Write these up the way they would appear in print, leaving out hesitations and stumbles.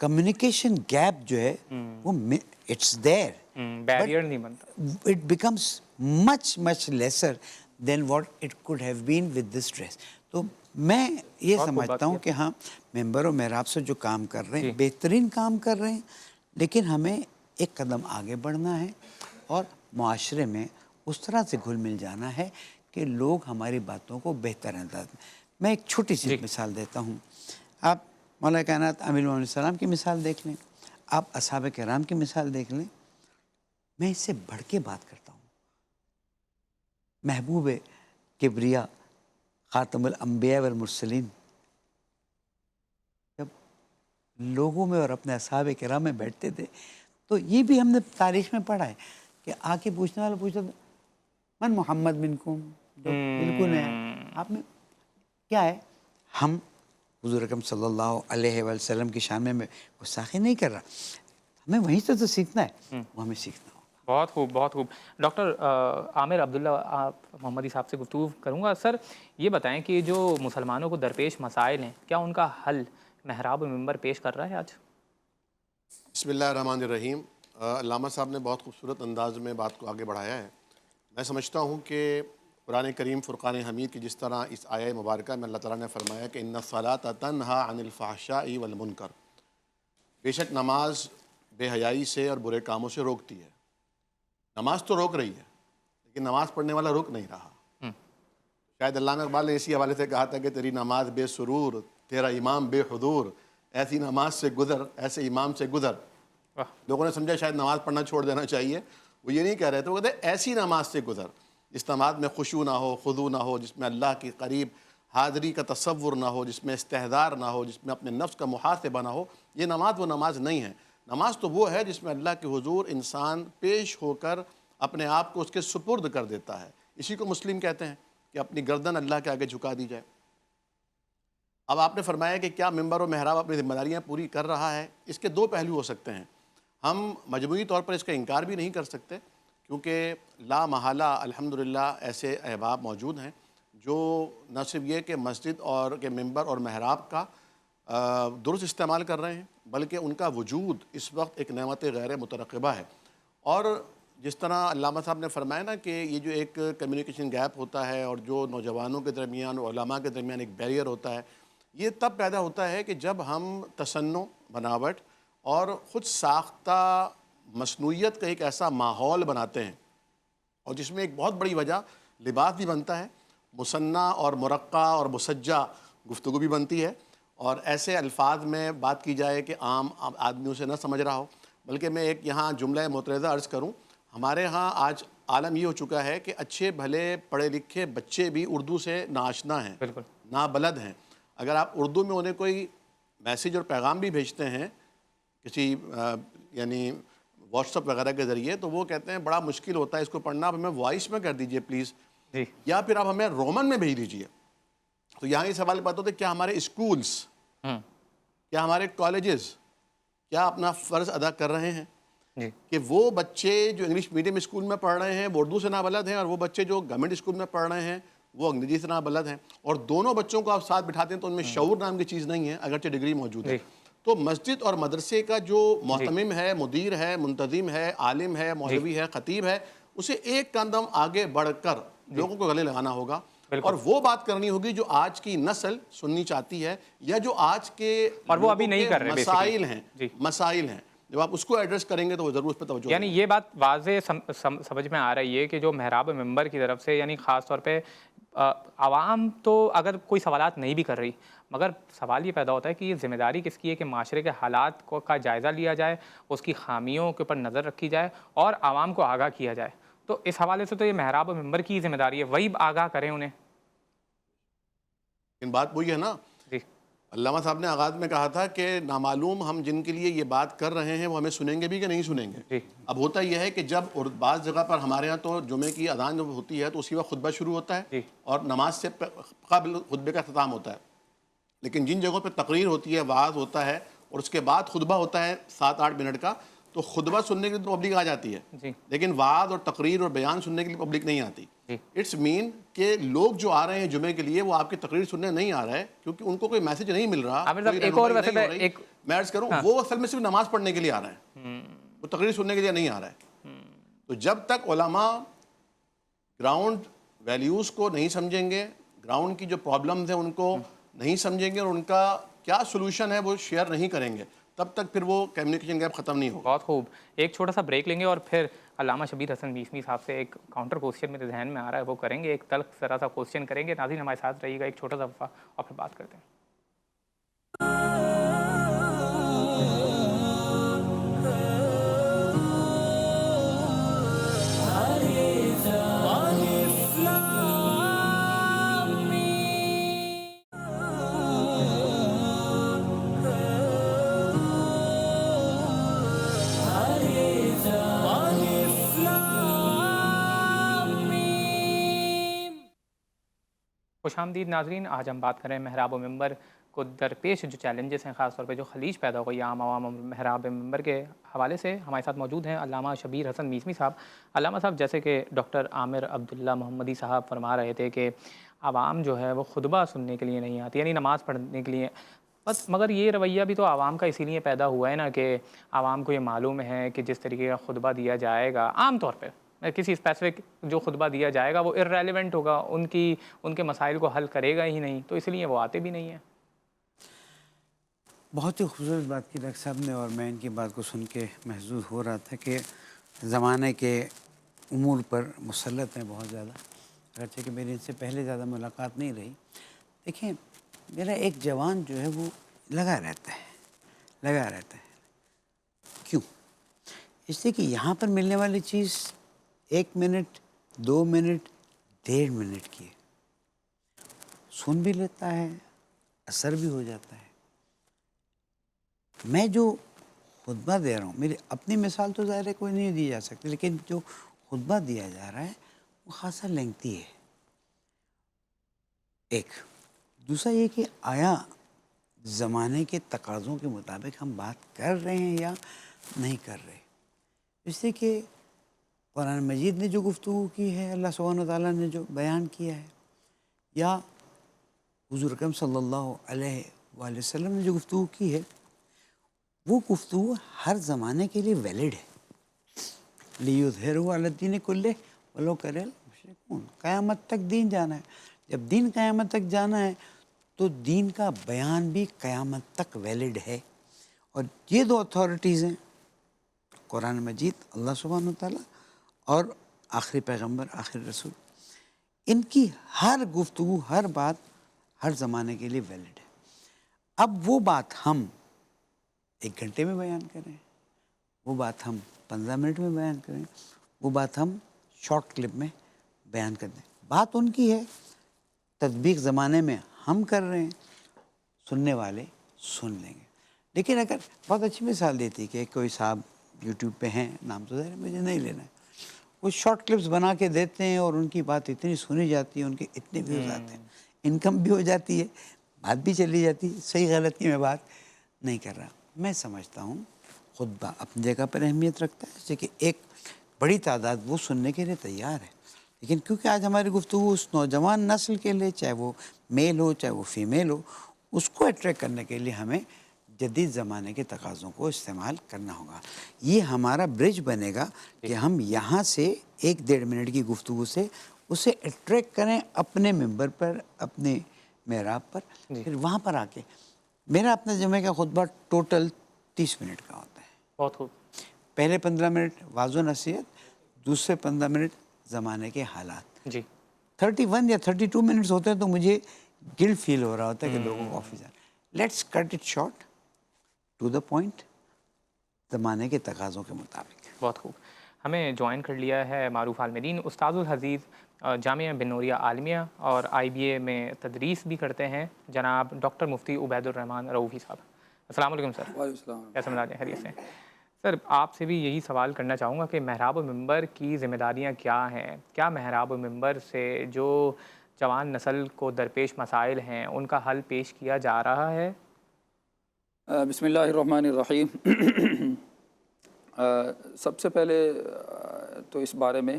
Communication gap جو ہے وہ اٹس دیر، بیریئر نہیں بنتا. it becomes much lesser than what it could have been with this stress. تو میں یہ بہت خوب بات سمجھتا ہوں کی کہ ہاں ممبر و محراب سے جو کام کر رہے ہیں جی. بہترین کام کر رہے ہیں، لیکن ہمیں ایک قدم آگے بڑھنا ہے اور معاشرے میں اس طرح سے گھل مل جانا ہے کہ لوگ ہماری باتوں کو بہتر انداز میں ایک چھوٹی سی جی. مثال دیتا ہوں. آپ مولا کائنات امیر محمد السلام کی مثال دیکھ لیں، آپ اصحاب کرام کی مثال دیکھ لیں. میں اس سے بڑھ کے بات کرتا ہوں. محبوب کبریا خاتم الانبیاء والمرسلین جب لوگوں میں اور اپنے اصحاب کرام میں بیٹھتے تھے تو یہ بھی ہم نے تاریخ میں پڑھا ہے کہ آ کے پوچھنے والا پوچھتا تھا من محمد منکم، جو بالکل نیا آپ میں کیا ہے. ہم حضور اکرم صلی اللہ علیہ وسلم کی شان میں گستاخی نہیں کر رہا، ہمیں وہیں سے تو سیکھنا ہے، وہ ہمیں سیکھنا ہوگا. بہت خوب بہت خوب. ڈاکٹر عامر عبداللہ محمدی صاحب سے گفتگو کروں گا. سر یہ بتائیں کہ جو مسلمانوں کو درپیش مسائل ہیں کیا ان کا حل محراب و منبر پیش کر رہا ہے آج؟ بسم اللہ الرحمن الرحیم. علامہ صاحب نے بہت خوبصورت انداز میں بات کو آگے بڑھایا ہے. میں سمجھتا ہوں کہ قرآن کریم فرقان حمید کی جس طرح اس آیہ مبارکہ میں اللہ تعالیٰ نے فرمایا کہ ان الصلاۃ تنہا عن الفحشاء والمنکر، بے شک نماز بے حیائی سے اور برے کاموں سے روکتی ہے. نماز تو روک رہی ہے لیکن نماز پڑھنے والا روک نہیں رہا. شاید علامہ اقبال نے اسی حوالے سے کہا تھا کہ تیری نماز بے سرور، تیرا امام بے حضور، ایسی نماز سے گزر، ایسے امام سے گزر. لوگوں نے سمجھا شاید نماز پڑھنا چھوڑ دینا چاہیے. وہ یہ نہیں کہہ رہے تھے، وہ کہتے ایسی نماز سے گزر جس نماز میں خشوع نہ ہو، خضوع نہ ہو، جس میں اللہ کی قریب حاضری کا تصور نہ ہو، جس میں استحضار نہ ہو، جس میں اپنے نفس کا محاسبہ نہ ہو. یہ نماز وہ نماز نہیں ہے. نماز تو وہ ہے جس میں اللہ کے حضور انسان پیش ہو کر اپنے آپ کو اس کے سپرد کر دیتا ہے. اسی کو مسلم کہتے ہیں کہ اپنی گردن اللہ کے آگے جھکا دی جائے. اب آپ نے فرمایا کہ کیا ممبر و محراب اپنی ذمہ داریاں پوری کر رہا ہے. اس کے دو پہلو ہو سکتے ہیں. ہم مجموعی طور پر اس کا انکار بھی نہیں کر سکتے کیونکہ لا محالہ الحمدللہ ایسے احباب موجود ہیں جو نہ صرف یہ کہ مسجد اور کے ممبر اور محراب کا درست استعمال کر رہے ہیں بلکہ ان کا وجود اس وقت ایک نعمت غیر مترقبہ ہے. اور جس طرح علامہ صاحب نے فرمایا نا کہ یہ جو ایک کمیونیکیشن گیپ ہوتا ہے اور جو نوجوانوں کے درمیان اور علماء کے درمیان ایک بیریئر ہوتا ہے، یہ تب پیدا ہوتا ہے کہ جب ہم تصنع، بناوٹ اور خود ساختہ مصنوعیت کا ایک ایسا ماحول بناتے ہیں اور جس میں ایک بہت بڑی وجہ لباس بھی بنتا ہے، مصنع اور مرقع اور مسجع گفتگو بھی بنتی ہے، اور ایسے الفاظ میں بات کی جائے کہ عام آدمیوں سے نہ سمجھ رہا ہو. بلکہ میں ایک یہاں جملہ معترضہ عرض کروں. ہمارے ہاں آج عالم یہ ہو چکا ہے کہ اچھے بھلے پڑھے لکھے بچے بھی اردو سے ناآشنا ہیں، بالکل نابلد ہیں. اگر آپ اردو میں انہیں کوئی میسیج اور پیغام بھی بھیجتے ہیں کسی یعنی واٹس ایپ وغیرہ کے ذریعے تو وہ کہتے ہیں بڑا مشکل ہوتا ہے اس کو پڑھنا، آپ ہمیں وائس میں کر دیجئے پلیز، جی. یا پھر آپ ہمیں رومن میں بھیج دیجئے. تو یہاں یہ سوال بات ہوتا ہے کیا ہمارے اسکولز، کیا ہمارے کالجز کیا اپنا فرض ادا کر رہے ہیں جی. کہ وہ بچے جو انگلش میڈیم اسکول میں پڑھ رہے ہیں وہ اردو سے نابلد ہیں، اور وہ بچے جو گورنمنٹ اسکول میں پڑھ رہے ہیں وہ انگریزی سے نابلد ہیں، اور دونوں بچوں کو آپ ساتھ بٹھاتے ہیں تو ان میں شعور نام کی چیز نہیں ہے اگرچہ ڈگری موجود ہے. تو مسجد اور مدرسے کا جو محتمم ہے، مدیر ہے، منتظم ہے، عالم ہے، مولوی ہے، خطیب ہے، اسے ایک قدم آگے بڑھ کر لوگوں کو گلے لگانا ہوگا اور وہ بات کرنی ہوگی جو آج کی نسل سننی چاہتی ہے یا جو آج کے اور وہ ابھی نہیں کر رہے مسائل ہیں. مسائل ہیں، جب آپ اس کو ایڈریس کریں گے تو وہ ضرور اس پہ توجہ. یعنی یہ بات واضح سمجھ میں آ رہی ہے کہ جو محراب ممبر کی طرف سے یعنی خاص طور پہ عوام تو اگر کوئی سوالات نہیں بھی کر رہی، مگر سوال یہ پیدا ہوتا ہے کہ یہ ذمہ داری کس کی ہے کہ معاشرے کے حالات کا جائزہ لیا جائے، اس کی خامیوں کے اوپر نظر رکھی جائے اور عوام کو آگاہ کیا جائے. تو اس حوالے سے تو یہ محراب ممبر کی ذمہ داری ہے، وہی آگاہ کریں انہیں. لیکن بات وہی ہے نا، علامہ صاحب نے آغاز میں کہا تھا کہ نامعلوم ہم جن کے لیے یہ بات کر رہے ہیں وہ ہمیں سنیں گے بھی کہ نہیں سنیں گے. اب ہوتا یہ ہے کہ جب بعض جگہ پر ہمارے ہاں تو جمعے کی اذان جب ہوتی ہے تو اسی وقت خطبہ شروع ہوتا ہے اور نماز سے قبل خطبے کا اختتام ہوتا ہے. لیکن جن جگہوں پہ تقریر ہوتی ہے، وعظ ہوتا ہے اور اس کے بعد خطبہ ہوتا ہے 7-8 منٹ کا، تو خطبہ سننے کے لیے تو پبلک آ جاتی ہے جی لیکن وعظ اور تقریر اور بیان سننے کے لیے پبلک نہیں آتی. جی اٹس مین کہ لوگ جو آ رہے ہیں جمعے کے لیے وہ آپ کی تقریر سننے نہیں آ رہے کیونکہ ان کو کوئی میسج نہیں مل رہا, عامر صاحب کوئی ایک اور رہنمائی ویسے نہیں ہو میں رہی. ایک میں عرض کروں وہ اصل میں صرف نماز پڑھنے کے لیے آ رہے ہیں, وہ تقریر سننے کے لیے نہیں آ رہا ہے. تو جب تک علماء گراؤنڈ ویلیوز کو نہیں سمجھیں گے, گراؤنڈ کی جو پرابلمز ہیں ان کو نہیں سمجھیں گے اور ان کا کیا سولوشن ہے وہ شیئر نہیں کریں گے, تب تک پھر وہ کمیونیکیشن گیپ ختم نہیں ہوگا. بہت خوب. ایک چھوٹا سا بریک لیں گے اور پھر علامہ شبیر حسن میثمی صاحب سے ایک کاؤنٹر کوسچن میرے ذہن میں آ رہا ہے وہ کریں گے, ایک تلخ ذرا سا کوسچن کریں گے. ناظرین ہمارے ساتھ رہیے گا, ایک چھوٹا سا وقفہ اور پھر بات کرتے ہیں. خوش آمدید ناظرین. آج ہم بات کریں محراب و ممبر کو درپیش جو چیلنجز ہیں, خاص طور پہ جو خلیج پیدا ہو گئی عام عوام محراب ممبر کے حوالے سے. ہمارے ساتھ موجود ہیں علامہ شبیر حسن میثمی صاحب. علامہ صاحب, جیسے کہ ڈاکٹر عامر عبداللہ محمدی صاحب فرما رہے تھے کہ عوام جو ہے وہ خطبہ سننے کے لیے نہیں آتی, یعنی نماز پڑھنے کے لیے بس. مگر یہ رویہ بھی تو عوام کا اسی لیے پیدا ہوا ہے نا کہ عوام کو یہ معلوم ہے کہ جس طریقے کا خطبہ دیا جائے گا عام طور پہ کسی اسپیسیفک جو خطبہ دیا جائے گا وہ ارریلیونٹ ہوگا, ان کے مسائل کو حل کرے گا ہی نہیں, تو اس لیے وہ آتے بھی نہیں ہیں. بہت ہی خوبصورت بات کی ڈاکٹر صاحب نے, اور میں ان کی بات کو سن کے محظوظ ہو رہا تھا کہ زمانے کے امور پر مسلط ہیں بہت زیادہ, اگرچہ کہ میری ان سے پہلے زیادہ ملاقات نہیں رہی. دیکھیں, میرا ایک جوان جو ہے وہ لگا رہتا ہے. کیوں؟ اس لیے کہ یہاں پر ملنے والی چیز 1 منٹ 2 منٹ 1.5 منٹ کی ہے, سن بھی لیتا ہے, اثر بھی ہو جاتا ہے. میں جو خطبہ دے رہا ہوں, میری اپنی مثال تو ظاہر ہے کوئی نہیں دی جا سکتی, لیکن جو خطبہ دیا جا رہا ہے وہ خاصا لینگتی ہے. ایک دوسرا یہ کہ آیا زمانے کے تقاضوں کے مطابق ہم بات کر رہے ہیں یا نہیں کر رہے. اس لیے کہ قرآن مجید نے جو گفتگو کی ہے, اللہ سبحانہ و تعالیٰ نے جو بیان کیا ہے, یا حضور اکرم صلی اللہ علیہ وآلہ وسلم نے جو گفتگو کی ہے, وہ گفتگو ہر زمانے کے لیے ویلڈ ہے. لِيُظْهِرَهُ عَلَى الدِّينِ كُلِّهِ وَلَوْ كَرِهَ الْمُشْرِكُونَ. قیامت تک دین جانا ہے. جب دین قیامت تک جانا ہے تو دین کا بیان بھی قیامت تک ویلڈ ہے. اور یہ دو اتھارٹیز ہیں, قرآن مجید اللہ سبحانہ وتعالیٰ اور آخری پیغمبر آخری رسول, ان کی ہر گفتگو ہر بات ہر زمانے کے لیے ویلڈ ہے. اب وہ بات ہم 1 گھنٹے میں بیان کریں, وہ بات ہم 15 منٹ میں بیان کریں, وہ بات ہم شارٹ کلپ میں بیان کر دیں, بات ان کی ہے. تطبیق زمانے میں ہم کر رہے ہیں, سننے والے سن لیں گے. لیکن اگر بہت اچھی مثال دیتی کہ کوئی صاحب یوٹیوب پہ ہیں, نام تو ظاہر ہے مجھے نہیں لینا ہے, وہ شارٹ کلپس بنا کے دیتے ہیں اور ان کی بات اتنی سنی جاتی ہے, ان کے اتنے ویوز آتے ہیں, انکم بھی ہو جاتی ہے, بات بھی چلی جاتی ہے. صحیح غلط کی میں بات نہیں کر رہا. میں سمجھتا ہوں خطبہ اپنی جگہ پر اہمیت رکھتا ہے, جیسے کہ ایک بڑی تعداد وہ سننے کے لیے تیار ہے. لیکن کیونکہ آج ہماری گفتگو اس نوجوان نسل کے لیے, چاہے وہ میل ہو چاہے وہ فیمیل ہو, اس کو اٹریکٹ کرنے کے لیے ہمیں جدید زمانے کے تقاضوں کو استعمال کرنا ہوگا. یہ ہمارا برج بنے گا کہ ہم یہاں سے 1-1.5 منٹ کی گفتگو سے اسے اٹریکٹ کریں اپنے ممبر پر, اپنے محراب پر. پھر وہاں پر آ کے میرا اپنے جمعے کا خطبہ ٹوٹل 30 منٹ کا ہوتا ہے. بہت خوب. پہلے 15 منٹ واضح نصیحت, دوسرے 15 منٹ زمانے کے حالات. جی 31 یا 32 منٹس ہوتے ہیں تو مجھے گلٹ فیل ہو رہا ہوتا ہے کہ لوگوں کو آفس جانا. Let's cut it short to the point, زمانے کے تقاضوں کے مطابق. بہت خوب. ہمیں جوائن کر لیا ہے معروف عالمدین استاذ الحدیث جامعہ بن نوریہ عالمیہ اور IBA میں تدریس بھی کرتے ہیں, جناب ڈاکٹر مفتی عبید الرحمن رؤوفی صاحب. السلام علیکم سر. وعلیکم السلام. کیسے مزاج ہیں, خیریت سے؟ سر آپ سے بھی یہی سوال کرنا چاہوں گا کہ محراب و ممبر کی ذمہ داریاں کیا ہیں؟ کیا محراب و ممبر سے جو جوان نسل کو درپیش مسائل ہیں ان کا حل پیش کیا جا رہا ہے؟ بسم اللہ الرحمن الرحیم. سب سے پہلے تو اس بارے میں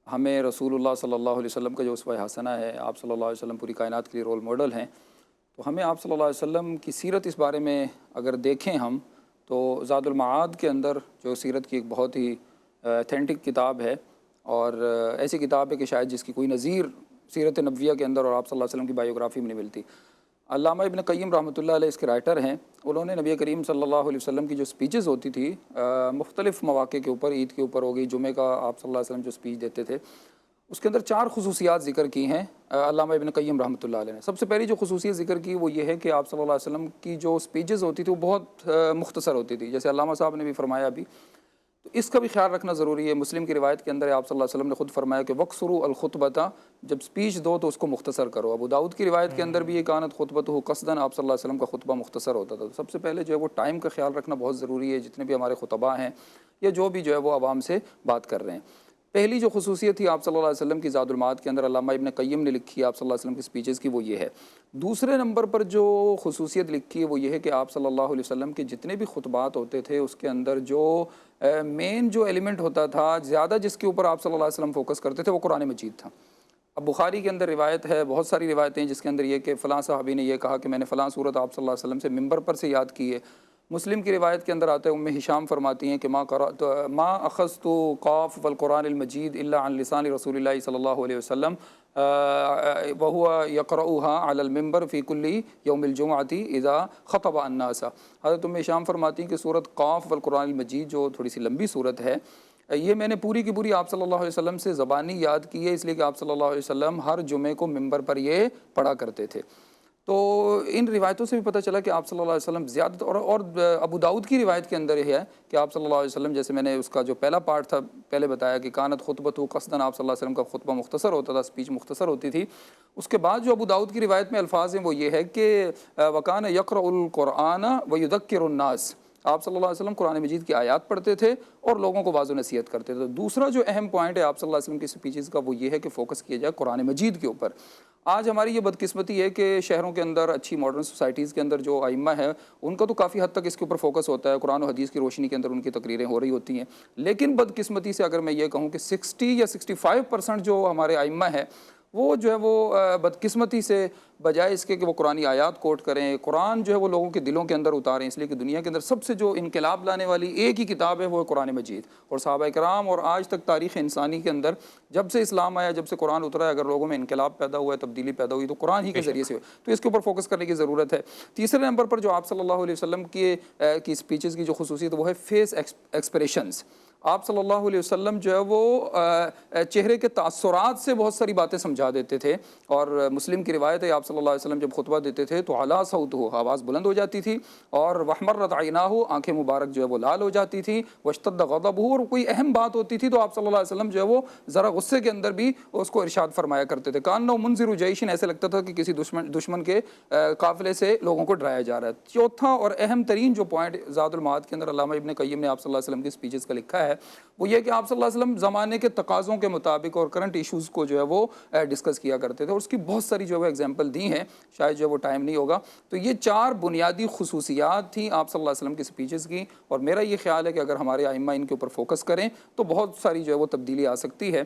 ہمیں رسول اللہ صلی اللہ علیہ وسلم کا جو اسوہ حسنہ ہے، آپ صلی اللہ علیہ وسلم پوری کائنات کے لیے رول ماڈل ہیں، تو ہمیں آپ صلی اللہ علیہ وسلم کی سیرت اس بارے میں اگر دیکھیں ہم تو زاد المعاد کے اندر جو سیرت کی ایک بہت ہی اتھینٹک کتاب ہے، اور ایسی کتاب ہے کہ شاید جس کی کوئی نظیر سیرت نبویہ کے اندر اور آپ صلی اللہ علیہ وسلم کی بائیوگرافی میں نہیں ملتی۔ علامہ ابن قیم رحمۃ اللہ علیہ اس کے رائٹر ہیں، انہوں نے نبی کریم صلی اللہ علیہ وسلم کی جو سپیچز ہوتی تھی مختلف مواقع کے اوپر، عید کے اوپر ہو گئی، جمعہ کا آپ صلی اللہ علیہ وسلم جو سپیچ دیتے تھے، اس کے اندر 4 خصوصیات ذکر کی ہیں علامہ ابن قیم رحمۃ اللہ علیہ نے۔ سب سے پہلی جو خصوصیت ذکر کی وہ یہ ہے کہ آپ صلی اللہ علیہ وسلم کی جو سپیچز ہوتی تھی وہ بہت مختصر ہوتی تھی، جیسے علامہ صاحب نے بھی فرمایا ابھی، تو اس کا بھی خیال رکھنا ضروری ہے۔ مسلم کی روایت کے اندر آپ صلی اللہ علیہ وسلم نے خود فرمایا کہ وقصروا الخطبۃ، جب سپیچ دو تو اس کو مختصر کرو۔ ابو داؤد کی روایت کے اندر بھی یہ کانت خطبتہ قصداً، آپ صلی اللہ علیہ وسلم کا خطبہ مختصر ہوتا تھا۔ تو سب سے پہلے جو ہے وہ ٹائم کا خیال رکھنا بہت ضروری ہے، جتنے بھی ہمارے خطباء ہیں یا جو بھی جو ہے وہ عوام سے بات کر رہے ہیں۔ پہلی جو خصوصیت تھی آپ صلی اللہ علیہ وسلم کی زاد المعاد کے اندر علامہ ابن قیم نے لکھی آپ صلی اللہ علیہ وسلم کی سپیچز کی، وہ یہ ہے۔ دوسرے نمبر پر جو خصوصیت لکھی ہے وہ یہ ہے کہ آپ صلی اللہ علیہ وسلم کے جتنے بھی خطبات ہوتے تھے اس کے اندر جو مین جو ایلیمنٹ ہوتا تھا زیادہ جس کے اوپر آپ صلی اللہ علیہ وسلم فوکس کرتے تھے وہ قرآن مجید تھا۔ اب بخاری کے اندر روایت ہے، بہت ساری روایتیں ہیں جس کے اندر یہ کہ فلاں صحابی نے یہ کہا کہ میں نے فلاں صورت آپ صلی اللہ علیہ وسلم سے ممبر پر سے یاد کی ہے۔ مسلم کی روایت کے اندر آتا ہے، ام ہشام فرماتی ہیں کہ ما اخذت قاف والقرآن المجید الا عن لسان رسول اللہ صلی اللہ علیہ وسلم وهو يقرؤها على المنبر في كل يوم الجمعة اذا خطب الناس۔ حضرت ام ہشام فرماتی ہیں کہ سورت قاف والقرآن المجید جو تھوڑی سی لمبی سورت ہے، یہ میں نے پوری کی پوری آپ صلی اللہ علیہ وسلم سے زبانی یاد کی ہے، اس لیے کہ آپ صلی اللہ علیہ وسلم ہر جمعے کو ممبر پر یہ پڑھا کرتے تھے۔ تو ان روایتوں سے بھی پتہ چلا کہ آپ صلی اللہ علیہ وسلم زیادہ اور ابو داؤد کی روایت کے اندر یہ ہے کہ آپ صلی اللہ علیہ وسلم، جیسے میں نے اس کا جو پہلا پارٹ تھا پہلے بتایا کہ کانت خطبتہ قصداً، آپ صلی اللہ علیہ وسلم کا خطبہ مختصر ہوتا تھا، سپیچ مختصر ہوتی تھی۔ اس کے بعد جو ابو داؤد کی روایت میں الفاظ ہیں وہ یہ ہے کہ وکان یقرأ القرآن ویذکر الناس، آپ صلی اللہ علیہ وسلم قرآن مجید کی آیات پڑھتے تھے اور لوگوں کو واضح نصیحت کرتے تھے۔ دوسرا جو اہم پوائنٹ ہے آپ صلی اللہ علیہ وسلم کی سپیچز کا وہ یہ ہے کہ فوکس کیا جائے قرآن مجید کے اوپر۔ آج ہماری یہ بدقسمتی ہے کہ شہروں کے اندر اچھی ماڈرن سوسائٹیز کے اندر جو ائمہ ہے ان کا تو کافی حد تک اس کے اوپر فوکس ہوتا ہے، قرآن و حدیث کی روشنی کے اندر ان کی تقریریں ہو رہی ہوتی ہیں، لیکن بدقسمتی سے اگر میں یہ کہوں کہ 60 یا 65% جو ہمارے ائمہ ہیں وہ جو ہے وہ بدقسمتی سے بجائے اس کے کہ وہ قرآنی آیات کوٹ کریں، قرآن جو ہے وہ لوگوں کے دلوں کے اندر اتاریں، اس لیے کہ دنیا کے اندر سب سے جو انقلاب لانے والی ایک ہی کتاب ہے وہ ہے قرآن مجید۔ اور صحابہ کرام اور آج تک تاریخ انسانی کے اندر جب سے اسلام آیا، جب سے قرآن اترا ہے، اگر لوگوں میں انقلاب پیدا ہوا ہے، تبدیلی پیدا ہوئی تو قرآن ہی کے ذریعے سے ہوئی، تو اس کے اوپر فوکس کرنے کی ضرورت ہے۔ تیسرے نمبر پر جو آپ صلی اللہ علیہ وسلم کی سپیچز کی جو خصوصیت وہ ہے فیس ایکسپریشنز۔ آپ صلی اللہ علیہ وسلم جو ہے وہ چہرے کے تاثرات سے بہت ساری باتیں سمجھا دیتے تھے، اور مسلم کی روایت ہے آپ صلی اللہ علیہ وسلم جب خطبہ دیتے تھے تو اعلیٰ صوت ہو، آواز بلند ہو جاتی تھی، اور وحمرت عیناہ، آنکھیں مبارک جو ہے وہ لال ہو جاتی تھی، واشتد غضبہ، اور کوئی اہم بات ہوتی تھی تو آپ صلی اللہ علیہ وسلم جو ہے وہ ذرا غصے کے اندر بھی اس کو ارشاد فرمایا کرتے تھے۔ کانہ منذر جیشن، ایسے لگتا تھا کہ کسی دشمن کے قافلے سے لوگوں کو ڈرایا جا رہا ہے۔ چوتھا اور اہم ترین جو پوائنٹ زاد المعاد کے اندر علامہ ابن قیم نے آپ صلی اللہ علیہ وسلم کی سپیچز کا لکھا ہے وہ یہ کہ آپ صلی اللہ علیہ وسلم زمانے کے تقاضوں کے مطابق اور کرنٹ ایشوز کو جو ہے وہ ڈسکس کیا کرتے تھے، اور اس کی بہت ساری جو ہے ایگزامپل دی ہیں، شاید جو ہے وہ ٹائم نہیں ہوگا۔ تو یہ 4 بنیادی خصوصیات تھیں آپ صلی اللہ علیہ وسلم کی سپیچز کی، اور میرا یہ خیال ہے کہ اگر ہمارے ائمہ ان کے اوپر فوکس کریں تو بہت ساری جو ہے وہ تبدیلی آ سکتی ہے۔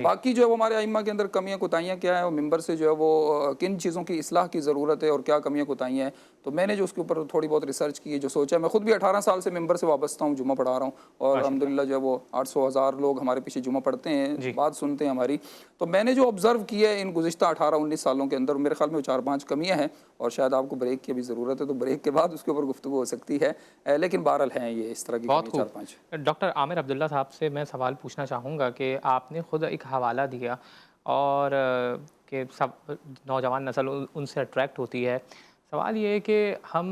باقی جو ہے وہ ہمارے ائمہ کے اندر کمیاں کوتاہیاں کیا ہیں، وہ ممبر سے جو ہے وہ کن چیزوں کی اصلاح کی ضرورت ہے اور کیا کمیاں کوتاہیاں ہیں، تو میں نے جو اس کے اوپر تھوڑی بہت ریسرچ کی ہے، جو سوچا، میں خود بھی 18 سال سے ممبر سے وابستہ ہوں، جمعہ پڑھا رہا ہوں، اور الحمدللہ جو ہے وہ 800,000 لوگ ہمارے پیچھے جمعہ پڑھتے ہیں، بات سنتے ہیں ہماری۔ تو میں نے جو آبزرو کیا ہے ان گزشتہ 18-19 سالوں کے اندر، میرے خیال میں 4-5 کمیاں ہیں، اور شاید آپ کو بریک کی بھی ضرورت ہے تو بریک کے بعد اس کے اوپر گفتگو ہو سکتی ہے، لیکن بہرحال ہیں یہ اس طرح کی بہت کمیاں خوب۔ 4-5۔ ڈاکٹر عامر عبداللہ صاحب سے میں سوال پوچھنا چاہوں گا کہ آپ نے خود ایک حوالہ دیا اور کہ سب نوجوان نسل ان سے اٹریکٹ ہوتی ہے۔ سوال یہ ہے کہ ہم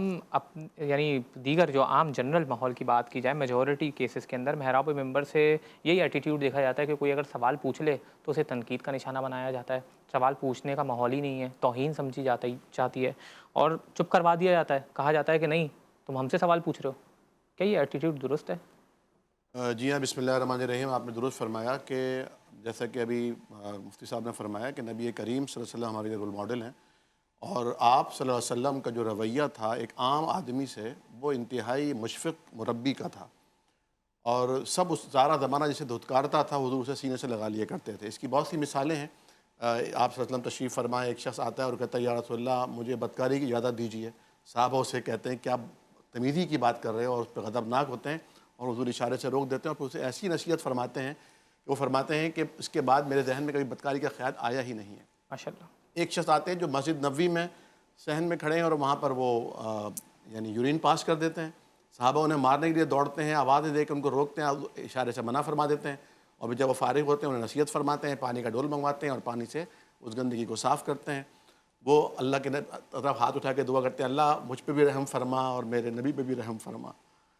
یعنی دیگر جو عام جنرل ماحول کی بات کی جائے، میجورٹی کیسز کے اندر محراب ممبر سے یہی ایٹیٹیوڈ دیکھا جاتا ہے کہ کوئی اگر سوال پوچھ لے تو اسے تنقید کا نشانہ بنایا جاتا ہے، سوال پوچھنے کا ماحول ہی نہیں ہے، توہین سمجھی جاتی ہے اور چپ کروا دیا جاتا ہے، کہا جاتا ہے کہ نہیں تم ہم سے سوال پوچھ رہے ہو۔ کیا یہ ایٹیٹیوڈ درست ہے؟ جی ہاں، بسم اللہ الرحمن الرحیم۔ آپ نے درست فرمایا کہ جیسا کہ ابھی مفتی صاحب نے فرمایا کہ نبی کریم صلی اللہ علیہ وسلم ہمارے لیے رول ماڈل ہیں، اور آپ صلی اللہ علیہ وسلم کا جو رویہ تھا ایک عام آدمی سے، وہ انتہائی مشفق مربی کا تھا، اور سب اس سارا زمانہ جسے دھتکارتا تھا حضور اسے سینے سے لگا لیا کرتے تھے. اس کی بہت سی مثالیں ہیں. آپ صلی اللہ علیہ وسلم تشریف فرمائے, ایک شخص آتا ہے اور کہتا ہے یا رسول اللہ مجھے بدکاری کی اجازت دیجیے. صحابہ اسے کہتے ہیں کیا تمیزی کی بات کر رہے ہو, اور اس پہ غضبناک ہوتے ہیں اور حضور اشارے سے روک دیتے ہیں, اور پھر اسے ایسی نصیحت فرماتے ہیں کہ وہ فرماتے ہیں کہ اس کے بعد میرے ذہن میں کبھی بدکاری کا خیال آیا ہی نہیں ہے. ماشاء اللہ. ایک شخص آتے ہیں جو مسجد نبوی میں صحن میں کھڑے ہیں اور وہاں پر وہ یعنی یورین پاس کر دیتے ہیں. صحابہ انہیں مارنے کے لیے دوڑتے ہیں, آوازیں دے کے ان کو روکتے ہیں, اشارے سے منع فرما دیتے ہیں, اور جب وہ فارغ ہوتے ہیں انہیں نصیحت فرماتے ہیں, پانی کا ڈول منگواتے ہیں اور پانی سے اس گندگی کو صاف کرتے ہیں. وہ اللہ کے طرف ہاتھ اٹھا کے دعا کرتے ہیں اللہ مجھ پہ بھی رحم فرما اور میرے نبی پہ بھی رحم فرما.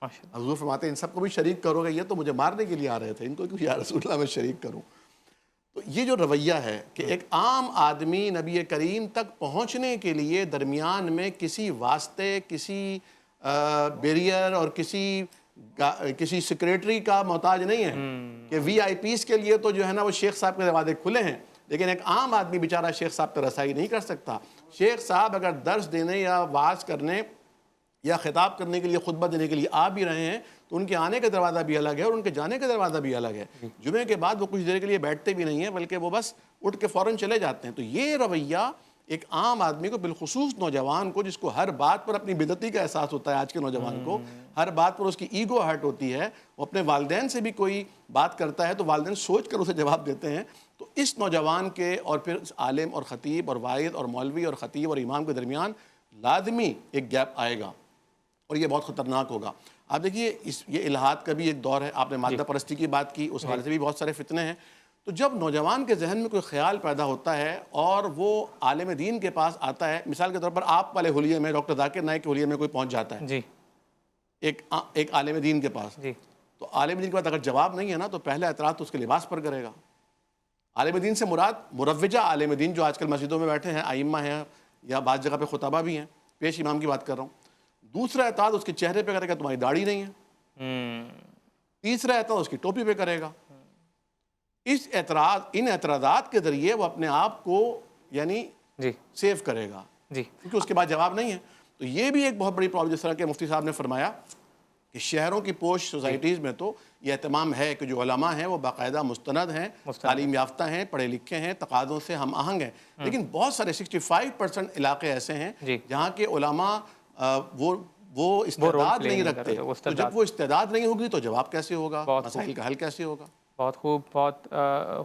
ماشاء اللہ. حضور فرماتے ہیں ان سب کو بھی شریک کرو گے, یہ تو مجھے مارنے کے لیے آ رہے تھے, ان کو کیوں یا رسول اللہ میں شریک کروں. تو یہ جو رویہ ہے کہ ایک عام آدمی نبی کریم تک پہنچنے کے لیے درمیان میں کسی واسطے, کسی بیریئر اور کسی سیکریٹری کا محتاج نہیں ہے کہ وی آئی پیز کے لیے تو جو ہے نا وہ شیخ صاحب کے دروازے کھلے ہیں, لیکن ایک عام آدمی بیچارہ شیخ صاحب پہ رسائی نہیں کر سکتا. شیخ صاحب اگر درس دینے یا وعظ کرنے یا خطاب کرنے کے لیے, خطبہ دینے کے لیے آ بھی رہے ہیں تو ان کے آنے کا دروازہ بھی الگ ہے اور ان کے جانے کا دروازہ بھی الگ ہے. جمعے کے بعد وہ کچھ دیر کے لیے بیٹھتے بھی نہیں ہیں بلکہ وہ بس اٹھ کے فوراً چلے جاتے ہیں. تو یہ رویہ ایک عام آدمی کو, بالخصوص نوجوان کو جس کو ہر بات پر اپنی بدعتی کا احساس ہوتا ہے, آج کے نوجوان کو ہر بات پر اس کی ایگو ہرٹ ہوتی ہے, وہ اپنے والدین سے بھی کوئی بات کرتا ہے تو والدین سوچ کر اسے جواب دیتے ہیں. تو اس نوجوان کے اور پھر عالم اور خطیب اور واعظ اور مولوی اور خطیب اور امام کے درمیان لازمی ایک گیپ آئے گا اور یہ بہت خطرناک ہوگا. آپ دیکھیے یہ الہاد کا بھی ایک دور ہے. آپ نے مادہ پرستی کی بات کی, اس حوالے سے بھی بہت سارے فتنے ہیں. تو جب نوجوان کے ذہن میں کوئی خیال پیدا ہوتا ہے اور وہ عالم دین کے پاس آتا ہے, مثال کے طور پر آپ والے حلیے میں, ڈاکٹر ذاکر نائک کے حلیے میں کوئی پہنچ جاتا ہے جی ایک عالم دین کے پاس, جی تو عالم دین کے پاس اگر جواب نہیں ہے نا تو پہلا اعتراض تو اس کے لباس پر کرے گا. عالم دین سے مراد مروجہ عالم دین جو آج کل مسجدوں میں بیٹھے ہیں, ائمہ ہیں یا بعض جگہ پہ خطبہ بھی ہیں, پیش امام کی بات کر رہا ہوں. دوسرا اعتراض اس کے چہرے پہ کرے گا تمہاری داڑھی نہیں ہے. تیسرا اعتراض اس کی ٹوپی پہ کرے گا. ان اعتراضات کے ذریعے وہ اپنے آپ کو یعنی سیو کرے گا, کیونکہ اس کے بعد جواب نہیں ہے. تو یہ بھی ایک بہت بڑی پرابلم, جس طرح کہ مفتی صاحب نے فرمایا کہ شہروں کی پوش سوسائٹیز میں تو یہ اہتمام ہے کہ جو علماء ہیں وہ باقاعدہ مستند ہیں, تعلیم یافتہ ہیں, پڑھے لکھے ہیں, تقاضوں سے ہم آہنگ ہیں. لیکن بہت سارے 65% علاقے ایسے ہیں جہاں کے علماء وہ استعداد نہیں رکھتے. تو جب وہ استعداد نہیں ہوگی تو جواب کیسے ہوگا, مسائل کا حل کیسے ہوگا. بہت خوب, بہت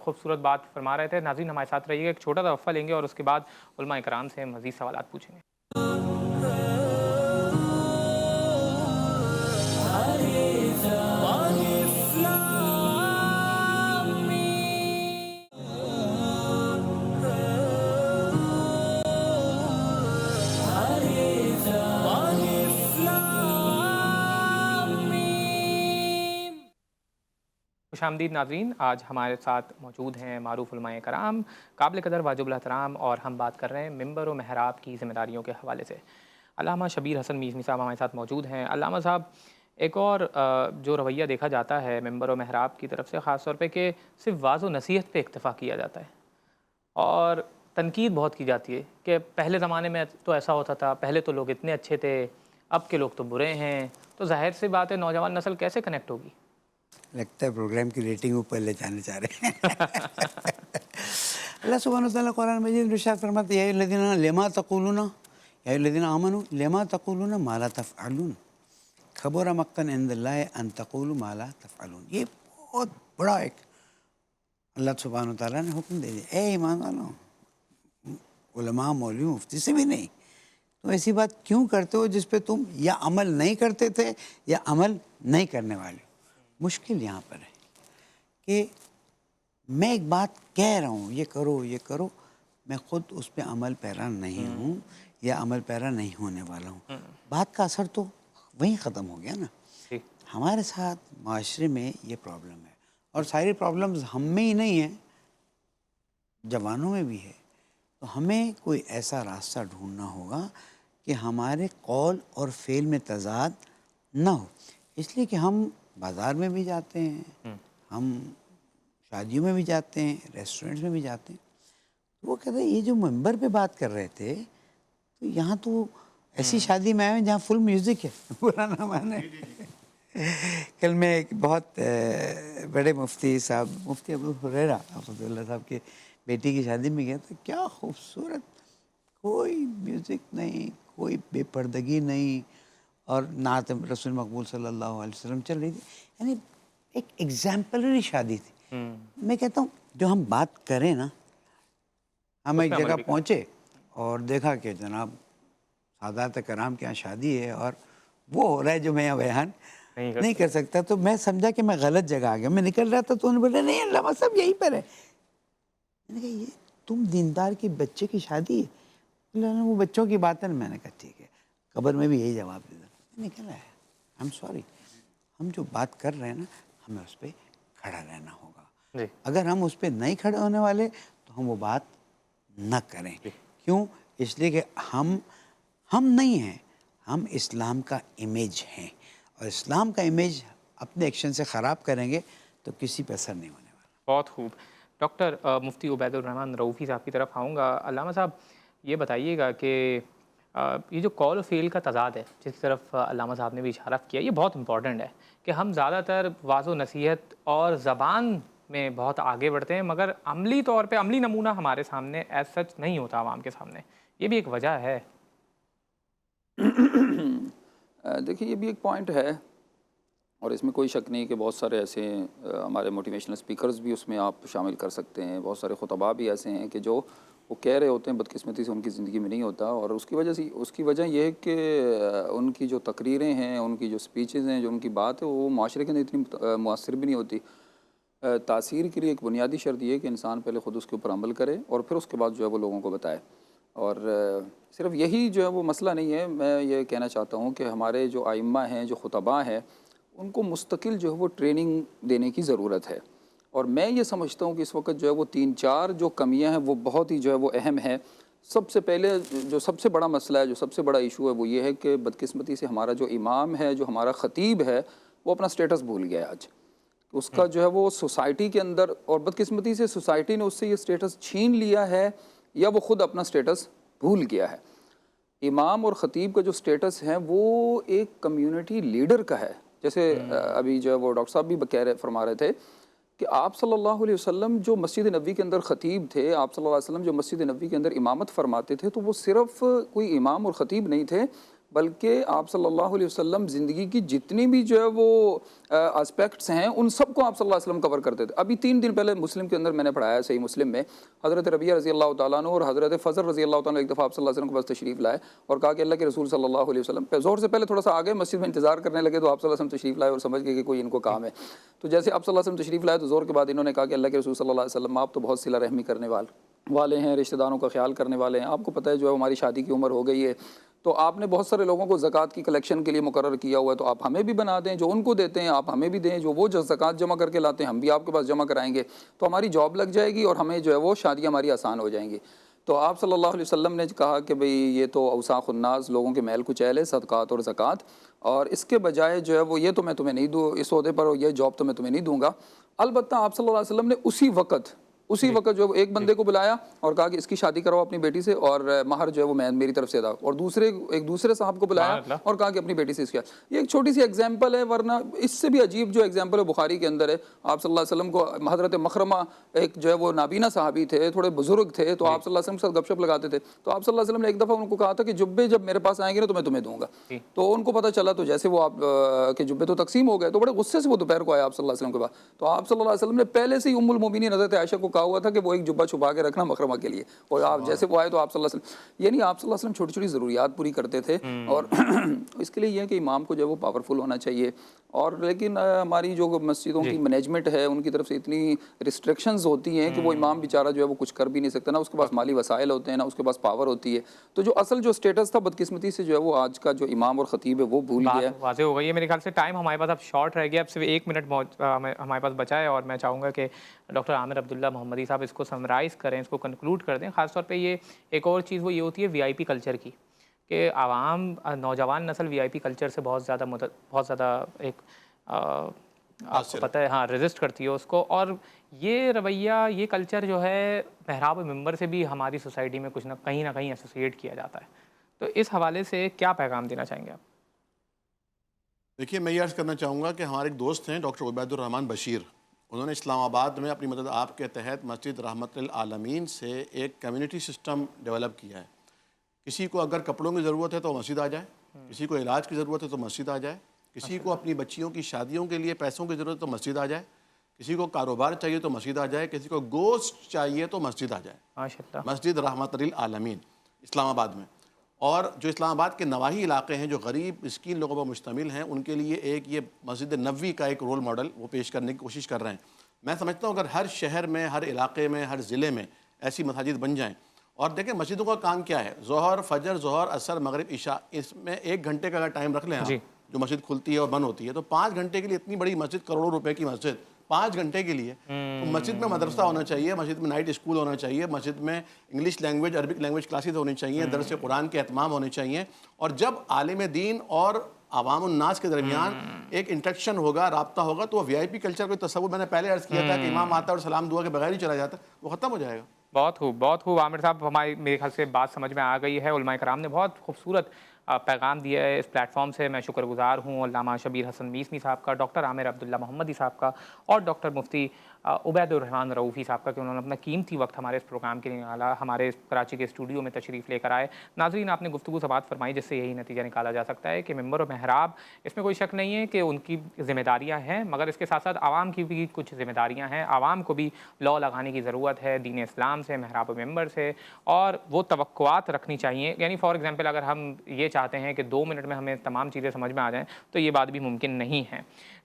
خوبصورت بات فرما رہے تھے. ناظرین ہمارے ساتھ رہیے گا, ایک چھوٹا سا وقفہ لیں گے اور اس کے بعد علماء کرام سے مزید سوالات پوچھیں گے. خوش آمدید ناظرین. آج ہمارے ساتھ موجود ہیں معروف علماء کرام, قابل قدر واجب الاحترام, اور ہم بات کر رہے ہیں ممبر و محراب کی ذمہ داریوں کے حوالے سے. علامہ شبیر حسن میزنی صاحب ہمارے ساتھ موجود ہیں. علامہ صاحب, ایک اور جو رویہ دیکھا جاتا ہے ممبر و محراب کی طرف سے, خاص طور پہ کہ صرف واعظ و نصیحت پہ اکتفا کیا جاتا ہے اور تنقید بہت کی جاتی ہے کہ پہلے زمانے میں تو ایسا ہوتا تھا, پہلے تو لوگ اتنے اچھے تھے, اب کے لوگ تو برے ہیں. تو ظاہر سی بات ہے نوجوان نسل کیسے کنیکٹ ہوگی؟ لگتا ہے پروگرام کی ریٹنگ اوپر لے جانے چاہ رہے ہیں. اللہ سبحانہ وتعالیٰ قرآن مجید میں ارشاد فرماتے ہیں یا الذین لما تقولون یا الذین آمنوا لما تقولون ما لا تفعلون کبر مقتا عند اللہ ان تقولوا ما لا تفعلون. یہ بہت بڑا ایک اللہ سبحانہ وتعالیٰ نے حکم دے دیا, اے ایمان والوں, علماء مولوی مفتی سے بھی نہیں, تو ایسی بات کیوں کرتے ہو جس پہ تم یا عمل نہیں کرتے تھے یا عمل نہیں کرنے والے. مشکل یہاں پر ہے کہ میں ایک بات کہہ رہا ہوں یہ کرو یہ کرو, میں خود اس پہ عمل پیرا نہیں ہوں یا عمل پیرا نہیں ہونے والا ہوں. بات کا اثر تو وہیں ختم ہو گیا نا. ہمارے ساتھ معاشرے میں یہ پرابلم ہے, اور ساری پرابلمز ہم میں ہی نہیں ہیں, جوانوں میں بھی ہے. تو ہمیں کوئی ایسا راستہ ڈھونڈنا ہوگا کہ ہمارے قول اور فعل میں تضاد نہ ہو. اس لیے کہ ہم بازار میں بھی جاتے ہیں, ہم شادیوں میں بھی جاتے ہیں, ریسٹورنٹس میں بھی جاتے ہیں. وہ کہتے ہیں یہ جو ممبر پہ بات کر رہے تھے, تو یہاں تو ایسی شادی میں آئے جہاں فل میوزک ہے, پرانا معنی کل میں ایک بہت بڑے مفتی صاحب، مفتی ابو ہریرہ رحمۃ اللہ صاحب کے بیٹی کی شادی میں گیا، تو کیا خوبصورت، کوئی میوزک نہیں، کوئی بے پردگی نہیں، اور نعت رسول مقبول صلی اللہ علیہ وسلم چل رہی تھی. یعنی ایک ایگزامپلری شادی تھی. میں کہتا ہوں جو ہم بات کریں نا، ہم ایک جگہ پہنچے اور دیکھا کہ جناب سادات کرام کے یہاں شادی ہے اور وہ ہو رہا ہے جو میں یہاں بیان نہیں کر سکتا، تو میں سمجھا کہ میں غلط جگہ آ گیا. میں نکل رہا تھا تو انہوں نے بولا نہیں علامہ صاحب یہیں پر ہے. میں نے کہا یہ تم دیندار کے بچے کی شادی ہے؟ وہ بچوں کی بات ہے نا. میں نے کہا ٹھیک ہے، قبر میں بھی یہی جواب دے دوں. نکلا ہے. آئی ایم سوری، ہم جو بات کر رہے ہیں نا ہمیں اس پہ کھڑا رہنا ہوگا. اگر ہم اس پہ نہیں کھڑے ہونے والے تو ہم وہ بات نہ کریں. کیوں؟ اس لیے کہ ہم نہیں ہیں، ہم اسلام کا امیج ہیں، اور اسلام کا امیج اپنے ایکشن سے خراب کریں گے تو کسی پہ اثر نہیں ہونے والا. بہت خوب. ڈاکٹر مفتی عبید الرحمن روفی صاحب کی طرف آؤں گا. علامہ صاحب یہ بتائیے گا کہ یہ جو کال و فیل کا تضاد ہے جس کی طرف علامہ صاحب نے بھی اشارہ کیا، یہ بہت امپورٹنٹ ہے کہ ہم زیادہ تر واضح و نصیحت اور زبان میں بہت آگے بڑھتے ہیں، مگر عملی طور پہ عملی نمونہ ہمارے سامنے ایز سچ نہیں ہوتا عوام کے سامنے. یہ بھی ایک وجہ ہے. دیکھیے یہ بھی ایک پوائنٹ ہے، اور اس میں کوئی شک نہیں کہ بہت سارے ایسے ہمارے موٹیویشنل سپیکرز بھی اس میں آپ شامل کر سکتے ہیں. بہت سارے خطباء بھی ایسے ہیں کہ جو وہ کہہ رہے ہوتے ہیں، بدقسمتی سے ان کی زندگی میں نہیں ہوتا، اور اس کی وجہ یہ ہے کہ ان کی جو تقریریں ہیں، ان کی جو سپیچز ہیں، جو ان کی بات ہے، وہ معاشرے کے اندر اتنی مؤثر بھی نہیں ہوتی. تاثیر کے لیے ایک بنیادی شرط یہ ہے کہ انسان پہلے خود اس کے اوپر عمل کرے اور پھر اس کے بعد جو ہے وہ لوگوں کو بتائے. اور صرف یہی جو ہے وہ مسئلہ نہیں ہے. میں یہ کہنا چاہتا ہوں کہ ہمارے جو ائمہ ہیں، جو خطباء ہیں، ان کو مستقل جو ہے وہ ٹریننگ دینے کی ضرورت ہے. اور میں یہ سمجھتا ہوں کہ اس وقت جو ہے وہ 3-4 جو کمیاں ہیں وہ بہت ہی جو ہے وہ اہم ہیں. سب سے پہلے جو سب سے بڑا مسئلہ ہے، جو سب سے بڑا ایشو ہے، وہ یہ ہے کہ بدقسمتی سے ہمارا جو امام ہے، جو ہمارا خطیب ہے، وہ اپنا سٹیٹس بھول گیا ہے آج. اس کا جو ہے وہ سوسائٹی کے اندر، اور بدقسمتی سے سوسائٹی نے اس سے یہ سٹیٹس چھین لیا ہے یا وہ خود اپنا سٹیٹس بھول گیا ہے. امام اور خطیب کا جو سٹیٹس ہے وہ ایک کمیونٹی لیڈر کا ہے. جیسے ابھی جو ہے وہ ڈاکٹر صاحب بھی فرما رہے تھے کہ آپ صلی اللہ علیہ وسلم جو مسجد نبوی کے اندر خطیب تھے، آپ صلی اللہ علیہ وسلم جو مسجد نبوی کے اندر امامت فرماتے تھے، تو وہ صرف کوئی امام اور خطیب نہیں تھے، بلکہ آپ صلی اللہ علیہ وسلم زندگی کی جتنی بھی جو ہے وہ اسپیکٹس ہیں ان سب کو آپ صلی اللہ علیہ وسلم کور کرتے تھے. ابھی 3 دن پہلے مسلم کے اندر میں نے پڑھایا، صحیح مسلم میں، حضرت ربیعہ رضی اللہ تعالیٰ عنہ اور حضرت فضل رضی اللہ تعالیٰ عنہ ایک دفعہ آپ صلی اللہ علیہ وسلم کے پاس تشریف لائے اور کہا کہ اللہ کے رسول صلی اللہ علیہ وسلم پہ ظہر سے پہلے تھوڑا سا آگے مسجد میں انتظار کرنے لگے، تو آپ صلی اللہ علیہ وسلم تشریف لائے اور سمجھ گئے کہ کوئی ان کو کام ہے. تو جیسے آپ صلی اللہ علیہ وسلم تشریف لائے تو ظہر کے بعد انہوں نے کہا کہ اللہ کے رسول صلی اللہ علیہ وسلم آپ تو بہت صلہ رحمی کرنے والے ہیں، رشتہ داروں کا خیال کرنے والے ہیں، آپ کو پتہ ہے جو ہے ہماری شادی کی عمر ہو گئی ہے، تو آپ نے بہت سارے لوگوں کو زکوٰۃ کی کلیکشن کے لیے مقرر کیا ہوا ہے، تو آپ ہمیں بھی بنا دیں، جو ان کو دیتے ہیں آپ ہمیں بھی دیں، جو وہ زکوٰۃ جمع کر کے لاتے ہیں ہم بھی آپ کے پاس جمع کرائیں گے، تو ہماری جاب لگ جائے گی اور ہمیں جو ہے وہ شادیاں ہماری آسان ہو جائیں گی. تو آپ صلی اللہ علیہ وسلم نے کہا کہ بھئی یہ تو اوساخ الناس، لوگوں کے میل کچیل ہے، صدقات اور زکوٰۃ، اور اس کے بجائے جو ہے وہ یہ تو میں تمہیں نہیں دوں، اس عہدے پر یہ جاب تو میں تمہیں نہیں دوں گا. البتہ آپ صلی اللہ علیہ وسلم نے اسی وقت جو ایک بندے کو بلایا اور کہا کہ اس کی شادی کرواؤ اپنی بیٹی سے، اور مہر جو ہے وہ میری طرف سے ادا، اور ایک دوسرے صاحب کو بلایا اور کہا کہ اپنی بیٹی سے اس کا. یہ ایک چھوٹی سی ایگزامپل ہے، ورنہ اس سے بھی عجیب جو ایگزامپل ہے بخاری کے اندر ہے. آپ صلی اللہ علیہ وسلم کو حضرت مخرمہ ایک جو ہے وہ نابینا صحابی تھے، تھوڑے بزرگ تھے، تو آپ صلی اللہ علیہ وسلم کے ساتھ گپ شپ لگاتے تھے. تو آپ صلی اللہ علیہ وسلم نے ایک دفعہ ان کو کہا تھا کہ جبے جب میرے پاس آئیں گے نا تو میں تمہیں دوں گا. تو ان کو پتہ چلا، تو جیسے وہ آپ کے جبے تو تقسیم ہو گئے، تو بڑے غصے سے وہ دوپہر کو آیا آپ صلی اللہ علیہ وسلم کے پاس. تو آپ صلی اللہ علیہ وسلم نے پہلے سے ہی ام المومنین حضرت عائشہ کو کہا ہوا تھا کہ وہ ایک جبہ چھپا کے رکھنا مخرمہ کے لیے، اور آپ جیسے وہ آئے تو آپ صلی اللہ علیہ وسلم، یعنی آپ صلی اللہ علیہ وسلم چھوٹی چھوٹی ضروریات پوری کرتے تھے. اور اس کے لیے یہ ہے کہ امام کو جو ہے وہ پاورفل ہونا چاہیے. اور لیکن ہماری جو مسجدوں کی مینجمنٹ ہے ان کی طرف سے اتنی ریسٹرکشنز ہوتی ہیں کہ وہ امام بیچارہ جو ہے وہ کچھ کر بھی نہیں سکتا، نہ اس کے پاس مالی وسائل ہوتے ہیں، نہ اس کے پاس پاور ہوتی ہے. تو جو اصل جو سٹیٹس تھا بدقسمتی سے جو ہے وہ آج کا جو امام اور خطیب ہے وہ بھول گیا ہے. واضح ہو گئی ہے میرے خیال سے. ٹائم ہمارے پاس اب شارٹ رہ گیا، اب صرف 1 منٹ ہمارے پاس بچا ہے، اور میں چاہوں گا کہ ڈاکٹر عامر عبداللہ محمدی صاحب اس کو سمرائز کریں، اس کو کنکلوڈ کر دیں. خاص طور پہ یہ ایک اور چیز وہ یہ ہوتی ہے وی آئی پی کلچر کی، کہ عوام نوجوان نسل وی آئی پی کلچر سے بہت زیادہ ایک آپ کو پتہ ہے ہاں ریزسٹ کرتی ہے اس کو. اور یہ رویہ، یہ کلچر جو ہے محراب ممبر سے بھی ہماری سوسائٹی میں کچھ نہ کہیں ایسوسیٹ کیا جاتا ہے. تو اس حوالے سے کیا پیغام دینا چاہیں گے آپ؟ دیکھیے میں یہ عرض کرنا چاہوں گا کہ ہمارے ایک دوست ہیں ڈاکٹر عبید الرحمن بشیر، انہوں نے اسلام آباد میں اپنی مدد آپ کے تحت مسجد رحمت للعالمین سے ایک کمیونٹی سسٹم ڈیولپ کیا ہے. کسی کو اگر کپڑوں کی ضرورت ہے تو مسجد آ جائے، کسی کو علاج کی ضرورت ہے تو مسجد آ جائے، کسی کو اپنی بچیوں کی شادیوں کے لیے پیسوں کی ضرورت ہے تو مسجد آ جائے، کسی کو کاروبار چاہیے تو مسجد آ جائے، کسی کو گوشت چاہیے تو مسجد آ جائے. ماشاء اللہ. مسجد رحمت للعالمین اسلام آباد میں. اور جو اسلام آباد کے نواحی علاقے ہیں جو غریب مسکین لوگوں پر مشتمل ہیں، ان کے لیے ایک یہ مسجد نبوی کا ایک رول ماڈل وہ پیش کرنے کی کوشش کر رہے ہیں. میں سمجھتا ہوں اگر ہر شہر میں، ہر علاقے میں، ہر ضلع میں ایسی مساجد بن جائیں. اور دیکھیں مسجدوں کا کام کیا ہے، ظہر، فجر، ظہر، عصر، مغرب، عشاء، اس میں 1 گھنٹے کا اگر ٹائم رکھ لیں آپ، جو مسجد کھلتی ہے اور بند ہوتی ہے، تو 5 گھنٹے کے لیے اتنی بڑی مسجد، کروڑوں روپے کی مسجد 5 گھنٹے کے لیے. تو مسجد میں مدرسہ ہونا چاہیے، مسجد میں نائٹ اسکول ہونا چاہیے، مسجد میں English language, Arabic language classes ہونی چاہیے، درس قرآن کے اہتمام ہونے چاہیے. اور جب عالم دین اور عوام الناس کے درمیان ایک انٹریکشن ہوگا، رابطہ ہوگا، تو وہ وی آئی پی کلچر کوئی تصور میں نے پہلے عرض کیا تھا کہ امام آتا ہے اور سلام دعا کے بغیر ہی چلا جاتا ہے، وہ ختم ہو جائے گا. بہت خوب، بہت خوب. عامر صاحب، ہماری میرے خیال سے بات سمجھ میں آ گئی ہے. علماء کرام نے بہت خوبصورت پیغام دیا ہے اس پلیٹ فارم سے. میں شکر گزار ہوں علامہ شبیر حسن میسمی صاحب کا، ڈاکٹر عامر عبداللہ محمدی صاحب کا، اور ڈاکٹر مفتی عبید الرحمن رؤوفی صاحب کا کہ انہوں نے اپنا قیمتی وقت ہمارے اس پروگرام کے لیے نکالا، ہمارے کراچی کے اسٹوڈیو میں تشریف لے کر آئے. ناظرین، آپ نے گفتگو سے بات فرمائی جس سے یہی نتیجہ نکالا جا سکتا ہے کہ ممبر و محراب، اس میں کوئی شک نہیں ہے کہ ان کی ذمہ داریاں ہیں، مگر اس کے ساتھ ساتھ عوام کی بھی کچھ ذمہ داریاں ہیں. عوام کو بھی لاء لگانے کی ضرورت ہے دین اسلام سے، محراب و ممبر سے، اور وہ توقعات رکھنی چاہیے. یعنی فار ایگزامپل اگر ہم یہ چاہتے ہیں کہ 2 منٹ میں ہمیں تمام چیزیں سمجھ میں آ جائیں تو یہ بات بھی ممکن نہیں ہے.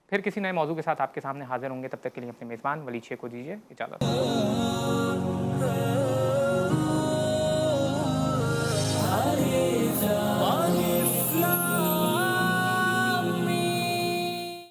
پھر کسی نئے موضوع کے ساتھ آپ کے سامنے حاضر ہوں گے. تب تک کے لیے اپنے میزبان ولید شیخ کو دیجیے اجازت.